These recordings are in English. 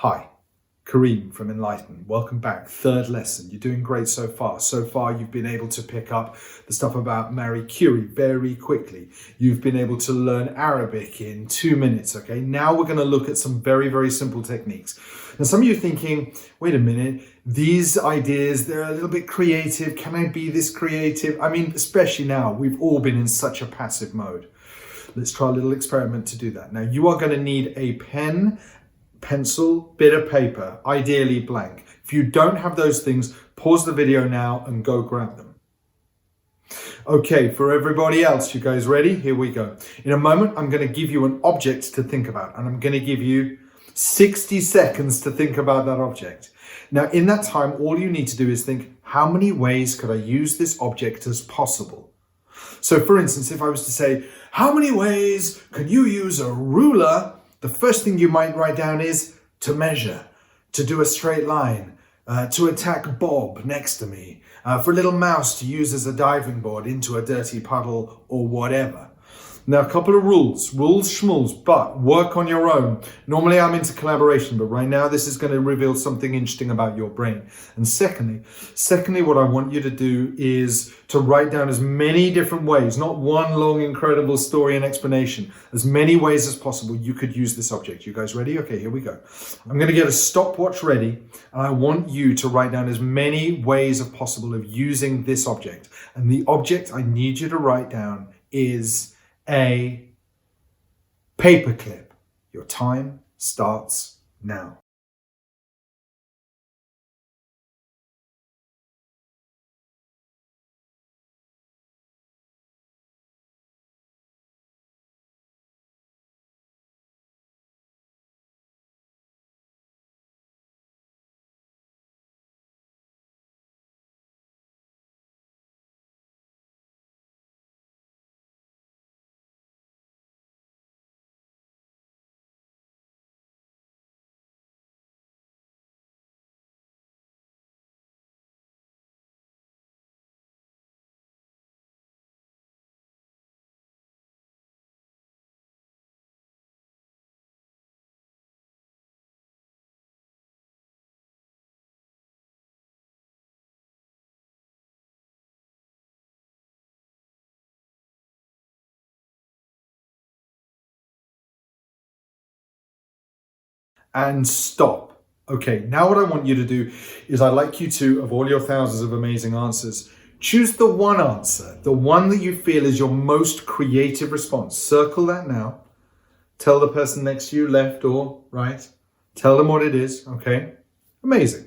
Hi, Kareem from Enlighten. Welcome back. Third lesson. You're doing great so far. So far, you've been able to pick up the stuff about Marie Curie very quickly. You've been able to learn Arabic in 2 minutes, okay? Now we're going to look at some very simple techniques. Now, some of you are thinking, wait a minute, these ideas, they're a little bit creative. Can I be this creative? I mean, especially now, we've all been in such a passive mode. Let's try a little experiment to do that. Now, you are going to need a pen, pencil, bit of paper, ideally blank. If you don't have those things, pause the video now and go grab them. Okay, for everybody else, you guys ready? Here we go. In a moment, I'm going to give you an object to think about, and I'm going to give you 60 seconds to think about that object. Now, in that time, all you need to do is think, how many ways could I use this object as possible? So, for instance, if I was to say, how many ways can you use a ruler? The first thing you might write down is to measure, to do a straight line, to attack Bob next to me, for a little mouse to use as a diving board into a dirty puddle or whatever. Now, a couple of rules schmools, but work on your own. Normally I'm into collaboration, but right now this is going to reveal something interesting about your brain. And secondly, what I want you to do is to write down as many different ways, not one long, incredible story and explanation, as many ways as possible you could use this object. You guys ready? Okay, here we go. I'm going to get a stopwatch ready, and I want you to write down as many ways as possible of using this object. And the object I need you to write down is a paperclip. Your time starts now. And stop. Okay, now what I want you to do is I'd like you to, of all your thousands of amazing answers, choose the one answer, the one that you feel is your most creative response. Circle that now. Tell the person next to you, left or right. Tell them what it is, okay? Amazing.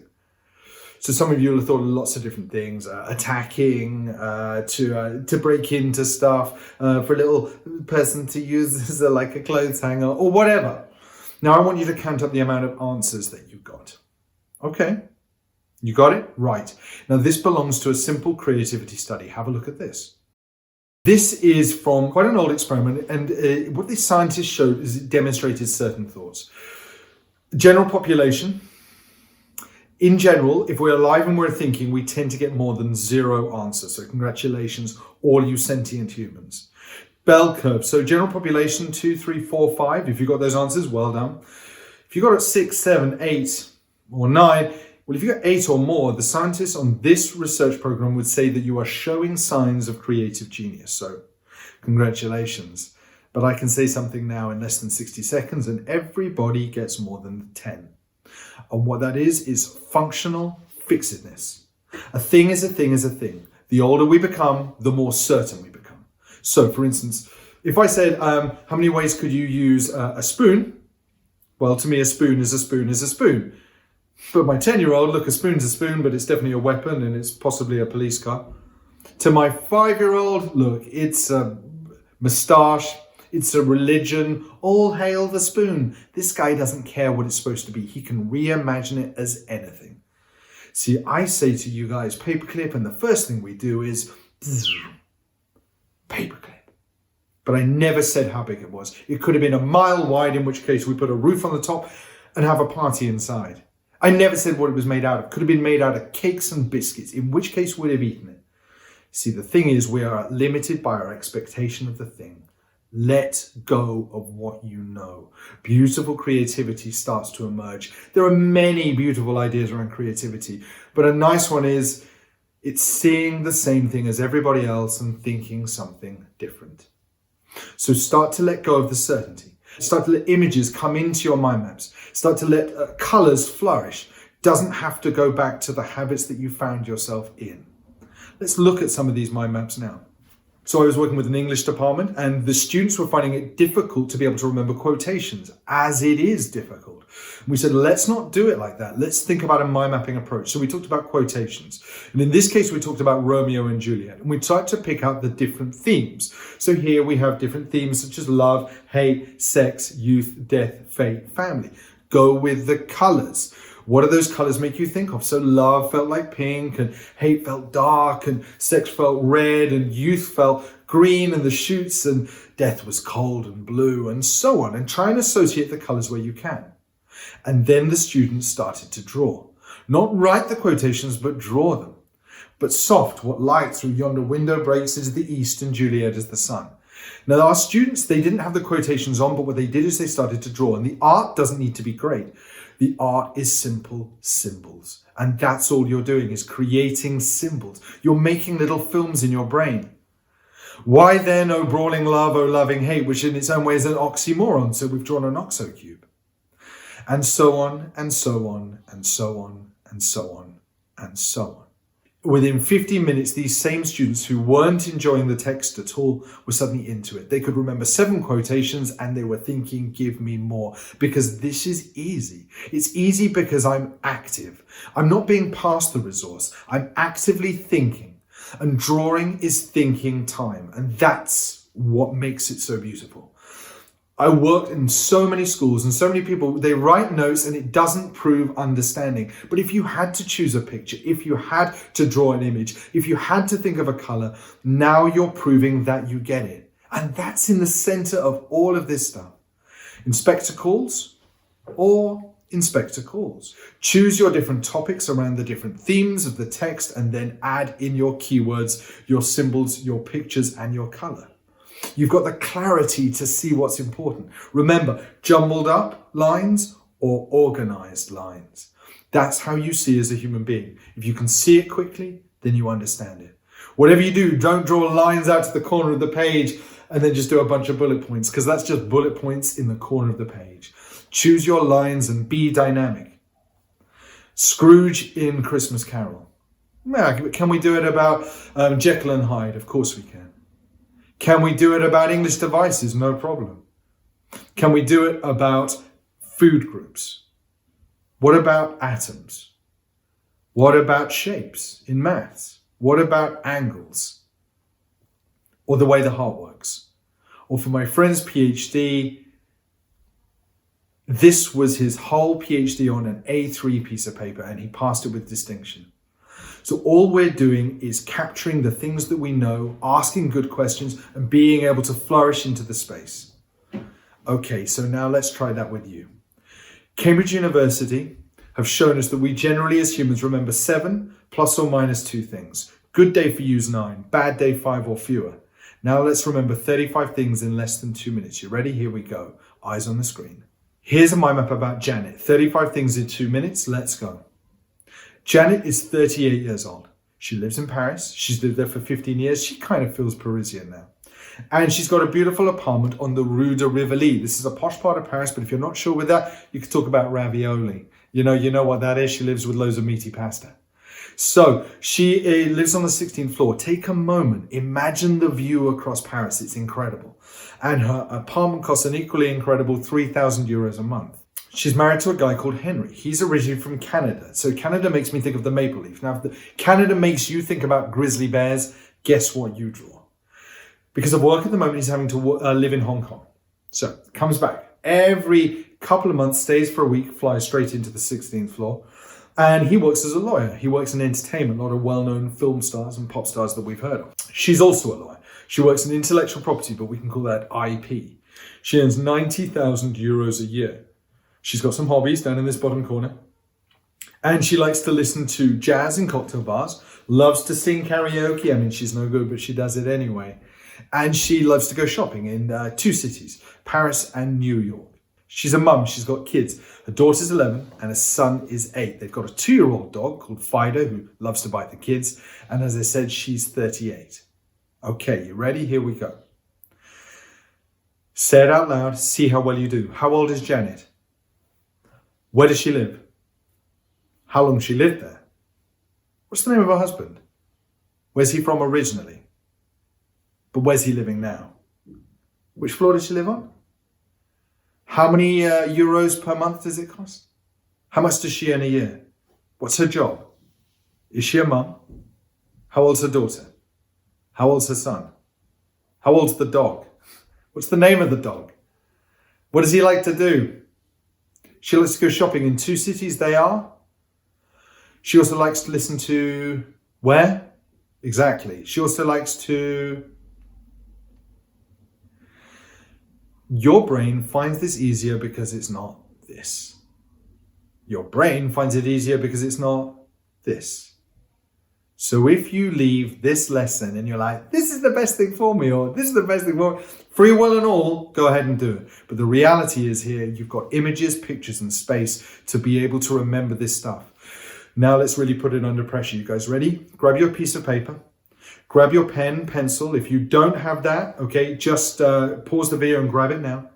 So some of you will have thought of lots of different things, attacking, to break into stuff, for a little person to use as like a clothes hanger or whatever. Now I want you to count up the amount of answers that you got. Okay, you got it? Right. Now this belongs to a simple creativity study. Have a look at this. This is from quite an old experiment, and what the scientists showed is it demonstrated certain thoughts. General population. In general, if we're alive and we're thinking, we tend to get more than 0 answers. So congratulations, all you sentient humans. Bell curve. So general population, 2, 3, 4, 5. If you got those answers, well done. If you got it 6, 7, 8, or 9, well, if you got 8 or more, the scientists on this research program would say that you are showing signs of creative genius. So congratulations. But I can say something now in less than 60 seconds, and everybody gets more than 10. And what that is functional fixedness. A thing is a thing is a thing. The older we become, the more certain we become. So, for instance, if I said, how many ways could you use a spoon? Well, to me, a spoon is a spoon is a spoon. But my 10-year-old, look, a spoon's a spoon, but it's definitely a weapon and it's possibly a police car. To my 5-year-old, look, it's a moustache, it's a religion. All hail the spoon. This guy doesn't care what it's supposed to be. He can reimagine it as anything. See, I say to you guys, paperclip, and the first thing we do is paperclip. But I never said how big it was. It could have been a mile wide, in which case we put a roof on the top and have a party inside. I never said what it was made out of. It could have been made out of cakes and biscuits, in which case we'd have eaten it. See, the thing is, we are limited by our expectation of the thing. Let go of what you know. Beautiful creativity starts to emerge. There are many beautiful ideas around creativity, but a nice one is it's seeing the same thing as everybody else and thinking something different. So start to let go of the certainty. Start to let images come into your mind maps. Start to let colors flourish. Doesn't have to go back to the habits that you found yourself in. Let's look at some of these mind maps now. So I was working with an English department and the students were finding it difficult to be able to remember quotations, as it is difficult. We said, let's not do it like that. Let's think about a mind mapping approach. So we talked about quotations. And in this case, we talked about Romeo and Juliet. And we tried to pick out the different themes. So here we have different themes such as love, hate, sex, youth, death, fate, family. Go with the colors. What do those colors make you think of? So love felt like pink and hate felt dark and sex felt red and youth felt green and the shoots and death was cold and blue and so on. And try and associate the colors where you can. And then the students started to draw. Not write the quotations, but draw them. But soft, what light through yonder window breaks into the east and Juliet is the sun. Now our students, they didn't have the quotations on, but what they did is they started to draw. And the art doesn't need to be great. The art is simple symbols. And that's all you're doing is creating symbols. You're making little films in your brain. Why then, oh brawling love, oh loving hate, which in its own way is an oxymoron. So we've drawn an OXO cube. And so on, and so on, and so on, and so on, and so on. Within 15 minutes, these same students who weren't enjoying the text at all were suddenly into it. They could remember 7 quotations and they were thinking, give me more, because this is easy. It's easy because I'm active. I'm not being passed the resource. I'm actively thinking, and drawing is thinking time. And that's what makes it so beautiful. I worked in so many schools and so many people, they write notes and it doesn't prove understanding. But if you had to choose a picture, if you had to draw an image, if you had to think of a color, now you're proving that you get it. And that's in the center of all of this stuff. Inspector calls or inspector calls. Choose your different topics around the different themes of the text and then add in your keywords, your symbols, your pictures and your color. You've got the clarity to see what's important. Remember, jumbled up lines or organized lines. That's how you see as a human being. If you can see it quickly, then you understand it. Whatever you do, don't draw lines out to the corner of the page and then just do a bunch of bullet points, because that's just bullet points in the corner of the page. Choose your lines and be dynamic. Scrooge in Christmas Carol. Can we do it about Jekyll and Hyde? Of course we can. Can we do it about English devices? No problem. Can we do it about food groups? What about atoms? What about shapes in maths? What about angles? Or the way the heart works? Or for my friend's PhD, this was his whole PhD on an A3 piece of paper and he passed it with distinction. So all we're doing is capturing the things that we know, asking good questions, and being able to flourish into the space. Okay, so now let's try that with you. Cambridge University have shown us that we generally as humans remember 7 plus or minus 2 things. Good day for you is 9, bad day 5 or fewer. Now let's remember 35 things in less than 2 minutes. You ready? Here we go. Eyes on the screen. Here's a mind map about Janet. 35 things in 2 minutes. Let's go. Janet is 38 years old. She lives in Paris. She's lived there for 15 years. She kind of feels Parisian now. And she's got a beautiful apartment on the Rue de Rivoli. This is a posh part of Paris, but if you're not sure with that, you could talk about ravioli. You know what that is. She lives with loads of meaty pasta. So she lives on the 16th floor. Take a moment. Imagine the view across Paris. It's incredible. And her apartment costs an equally incredible 3,000 euros a month. She's married to a guy called Henry. He's originally from Canada. So Canada makes me think of the maple leaf. Now, if Canada makes you think about grizzly bears, guess what you draw? Because of work at the moment, he's having to live in Hong Kong. So comes back every couple of months, stays for a week, flies straight into the 16th floor. And he works as a lawyer. He works in entertainment, a lot of well-known film stars and pop stars that we've heard of. She's also a lawyer. She works in intellectual property, but we can call that IP. She earns 90,000 euros a year. She's got some hobbies down in this bottom corner. And she likes to listen to jazz in cocktail bars, loves to sing karaoke. I mean, she's no good, but she does it anyway. And she loves to go shopping in two cities, Paris and New York. She's a mum, she's got kids. Her daughter's 11 and her son is 8. They've got a 2-year-old dog called Fido who loves to bite the kids. And as I said, she's 38. Okay, you ready? Here we go. Say it out loud, see how well you do. How old is Janet? Where does she live? How long she lived there? What's the name of her husband? Where's he from originally? But where's he living now? Which floor does she live on? How many euros per month does it cost? How much does she earn a year? What's her job? Is she a mum? How old's her daughter? How old's her son? How old's the dog? What's the name of the dog? What does he like to do? She likes to go shopping in two cities, they are. She also likes to listen to where? Exactly. She also likes to... Your brain finds this easier because it's not this. Your brain finds it easier because it's not this. So if you leave this lesson and you're like, this is the best thing for me, or this is the best thing for me, free will and all, go ahead and do it. But the reality is here, you've got images, pictures, and space to be able to remember this stuff. Now let's really put it under pressure. You guys ready? Grab your piece of paper. Grab your pen, pencil. If you don't have that, okay, just pause the video and grab it now.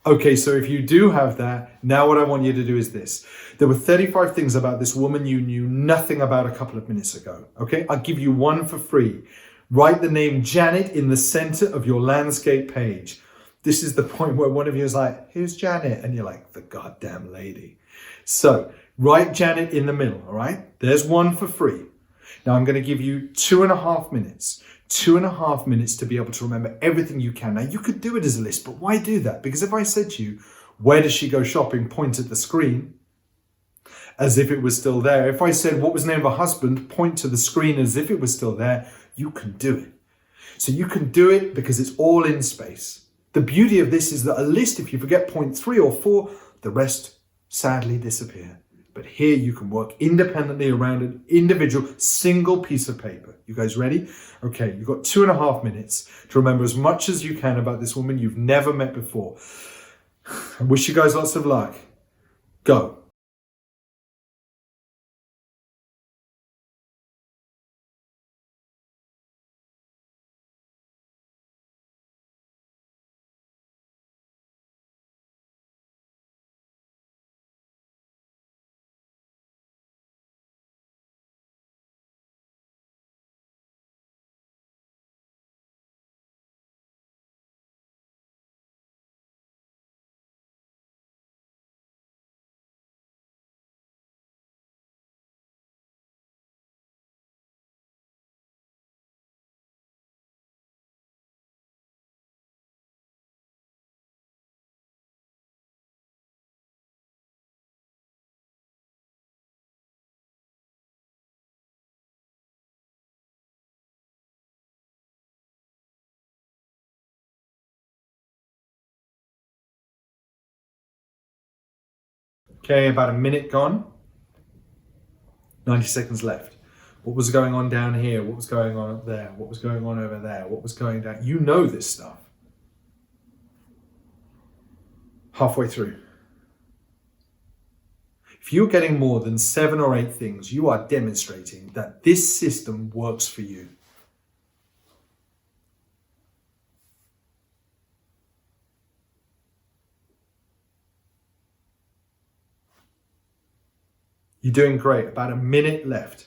Okay, so if you do have that, now what I want you to do is this. There were 35 things about this woman you knew nothing about a couple of minutes ago, okay? I'll give you one for free. Write the name Janet in the center of your landscape page. This is the point where one of you is like, who's Janet? And you're like, the goddamn lady. So write Janet in the middle, all right? There's one for free. Now I'm going to give you 2.5 minutes. 2.5 minutes to be able to remember everything you can. Now you could do it as a list, but why do that? Because if I said to you, where does she go shopping? Point at the screen as if it was still there. If I said, what was the name of her husband? Point to the screen as if it was still there. You can do it. So you can do it because it's all in space. The beauty of this is that a list, if you forget point 3 or 4, the rest sadly disappear. But here you can work independently around an individual single piece of paper. You guys ready? Okay, you've got 2.5 minutes to remember as much as you can about this woman you've never met before. I wish you guys lots of luck. Go. Okay, about a minute gone. 90 seconds left. What was going on down here? What was going on up there? What was going on over there? What was going down? You know this stuff. Halfway through. If you're getting more than 7 or 8 things, you are demonstrating that this system works for you. You're doing great. About a minute left.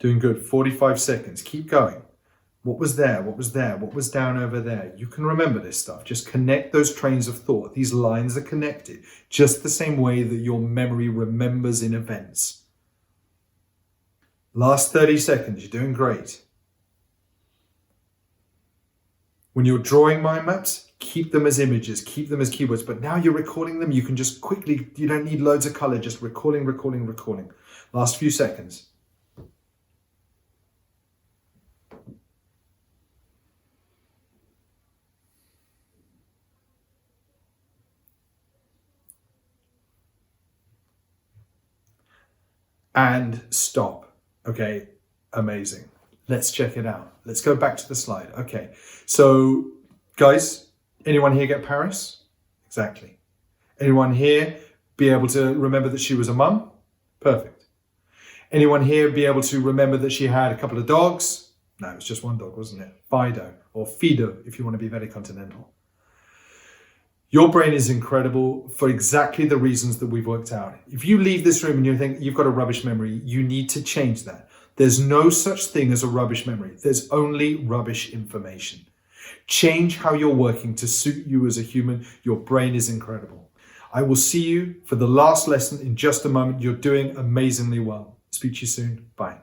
Doing good. 45 seconds. Keep going. What was there? What was there? What was down over there? You can remember this stuff. Just connect those trains of thought. These lines are connected just the same way that your memory remembers in events. Last 30 seconds. You're doing great. When you're drawing mind maps, keep them as images, keep them as keywords. But now you're recording them. You can just quickly, you don't need loads of color, just recording. Last few seconds. and stop. Okay, amazing. Let's check it out. Let's go back to the slide. Okay, so guys, anyone here get Paris? Exactly. Anyone here be able to remember that she was a mum? Perfect. Anyone here be able to remember that she had a couple of dogs? No, it was just one dog, wasn't it? Fido, or Fido, if you want to be very continental. Your brain is incredible for exactly the reasons that we've worked out. If you leave this room and you think you've got a rubbish memory, you need to change that. There's no such thing as a rubbish memory. There's only rubbish information. Change how you're working to suit you as a human. Your brain is incredible. I will see you for the last lesson in just a moment. You're doing amazingly well. Speak to you soon. Bye.